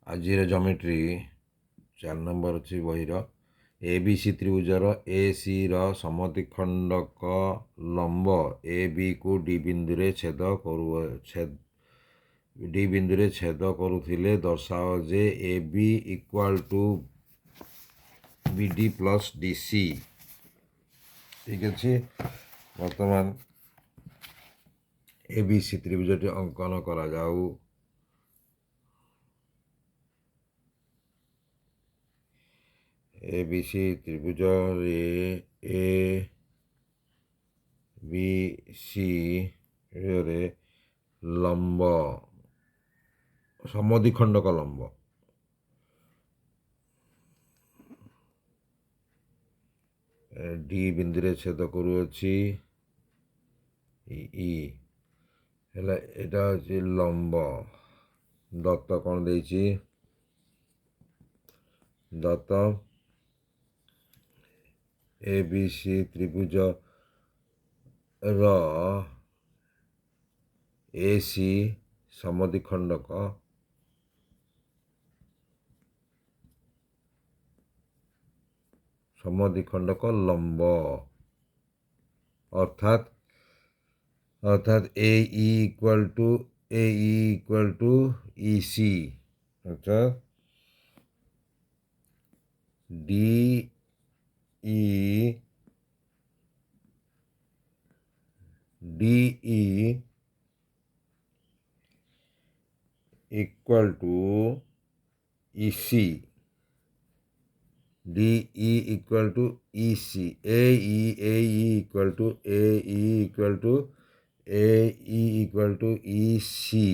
ଆଜିର geometry 4 number ଅଛି ବହିର। ଏ ବି ସି ତ୍ରିଭୁଜର ଏ ସିର ସମଦ୍ୱିଖଣ୍ଡକ ଲମ୍ବ ଏ ବିକୁ ଡି ବିନ୍ଦୁରେ ଛେଦ କରୁଥିଲେ ଦର୍ଶାଅ ଯେ A B equal to B D plus D C. ଠିକ୍ ଅଛି, ବର୍ତ୍ତମାନ ଏ ବି ସି ତ୍ରିଭୁଜଟି ଅଙ୍କନ କରାଯାଉ। ଏ ବି ସି ତ୍ରିଭୁଜରେ ଏ ବି ସି ରେ ଲମ୍ବ ସମଦ୍ୱିଖଣ୍ଡକ ଲମ୍ବ ଡି ବିନ୍ଦୁରେ ଛେଦ କରୁଅଛି ଇ ହେଲା, ଏଇଟା ହେଉଛି ଲମ୍ବ। ଦତ୍ତ କ'ଣ ଦେଇଛି? ଦତ୍ତ ଏ ବି ସି ତ୍ରିଭୁଜର ଏ ସି ସମଦ୍ୱିଖଣ୍ଡକ ଲମ୍ବ ଅର୍ଥାৎ A E equal to E C, ଅର୍ଥାৎ D E equal to E C, D E equal to E C, A E equal to E C,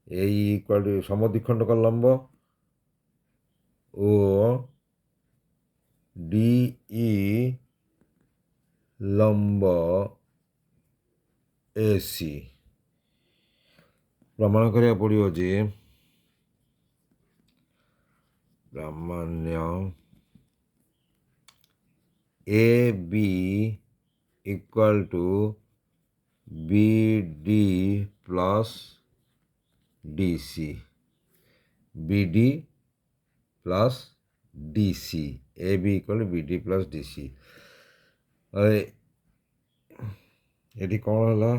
A E equal to সমদ্বিখণ্ডক লম্ব ও D E লম্ব A C. প্রমাণ କରିବାକୁ ପଡ଼ିବ ଯେ ପ୍ରାମାଣ୍ୟ A B equal to B D plus D C, B D plus D C, A B equal to B D plus D C. ଏଠି କ'ଣ ହେଲା?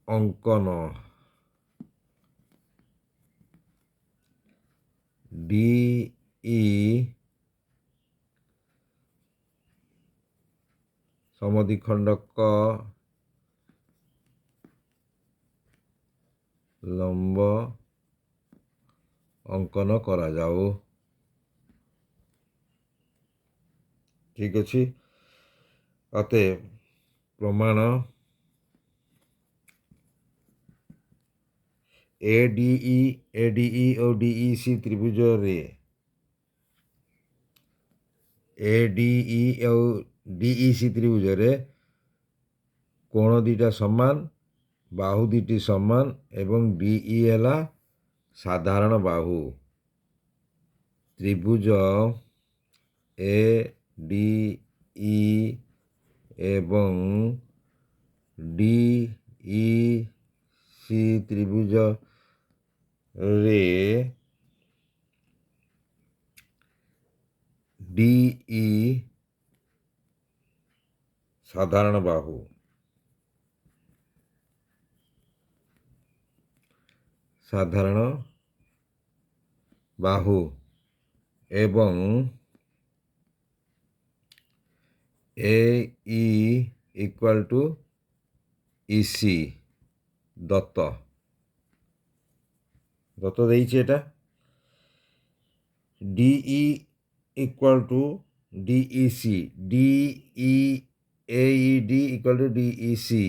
ଅଙ୍କନ ଡି ଇ ସମଦ୍ୱିଖଣ୍ଡକ ଲମ୍ବ ଅଙ୍କନ କରାଯାଉ। ଠିକ୍ ଅଛି, ଅତଏବ ପ୍ରମାଣ ଏ ଡି ଇ ଓ ଡି ଇ ସି ତ୍ରିଭୁଜରେ ଏ ଡି ଇ ଓ ଡି ଇ ସି ତ୍ରିଭୁଜରେ କୋଣ ଦୁଇଟା ସମାନ, ବାହୁ ଦୁଇଟି ସମାନ ଏବଂ ଡି ଇ ହେଲା ସାଧାରଣ ବାହୁ। ତ୍ରିଭୁଜ ଏ ଡି ଇ ଏବଂ ଡି ଇ ସି ତ୍ରିଭୁଜରେ ডি ই সাধারণ বাহু, এবং A E equal to E C. দত্ত ଦେଇଛି এটা D E equal to D E C, D E A D equal to D E C,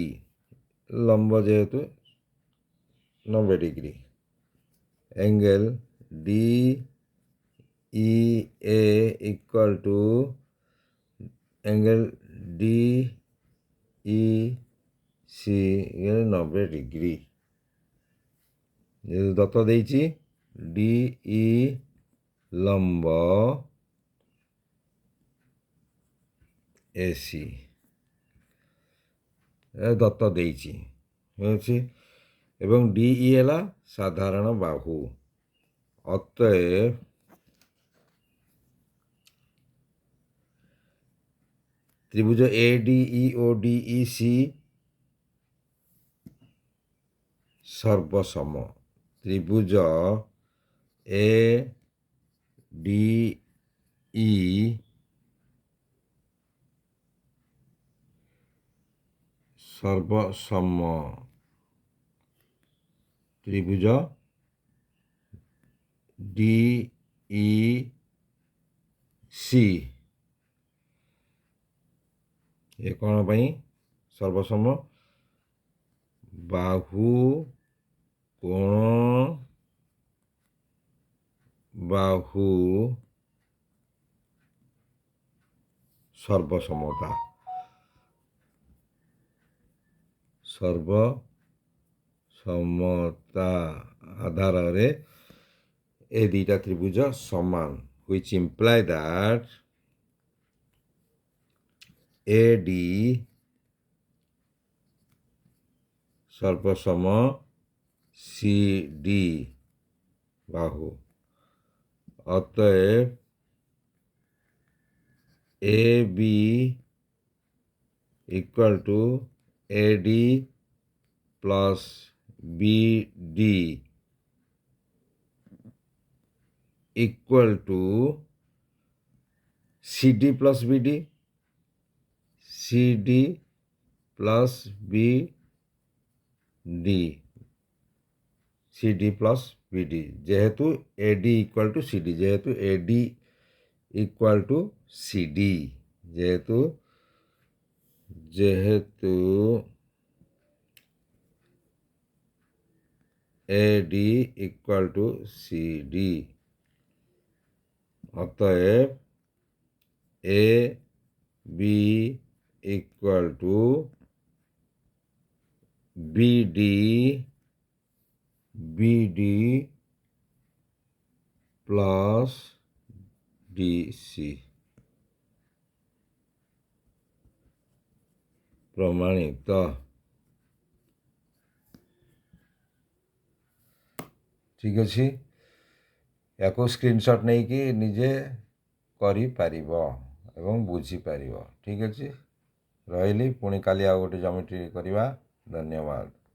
লম্ব যেহেতু 90 degree, angle D E A equal to angle D E C 90 degree. যেহেতু দত্ত ଦେଇଛି ডিই লম্ব এসি, দত্ত ଦେଇଛି ହେଉଛି। ଏବଂ DE ହେଲା ସାଧାରଣ ବାହୁ। ଅତଏବ ତ୍ରିଭୁଜ ADE ଓ DEC ସର୍ବସମ। ତ୍ରିଭୁଜ ADE ସର୍ବସମ। ତ୍ରିଭୁଜ DEC ଏ କ'ଣ ପାଇଁ ସର୍ବସମ? ବାହୁ କୋଣ ବାହୁ ସର୍ବସମତା ଆଧାରରେ ଏ ଦୁଇଟା ତ୍ରିଭୁଜ ସମାନ, which imply that AD ସର୍ବସମ CD ବାହୁ। ଅତଏବ AB equal to AD plus BD equal to CD plus BD, CD plus BD, CD plus BD। যেহেতু AD equal to CD, যেহেতু AD equal to CD, যেহেতু AD equal to CD, অতএব AB equal to BD, BD plus DC প্রমাণিত। ঠিক ଅଛି, ୟାକୁ screenshot ନେଇକି ନିଜେ କରିପାରିବ ଏବଂ ବୁଝିପାରିବ। ଠିକ୍ ଅଛି, ରହିଲି। ପୁଣି କାଲି ଆଉ ଗୋଟେ ଜମିଟ୍ରି କରିବା। ଧନ୍ୟବାଦ।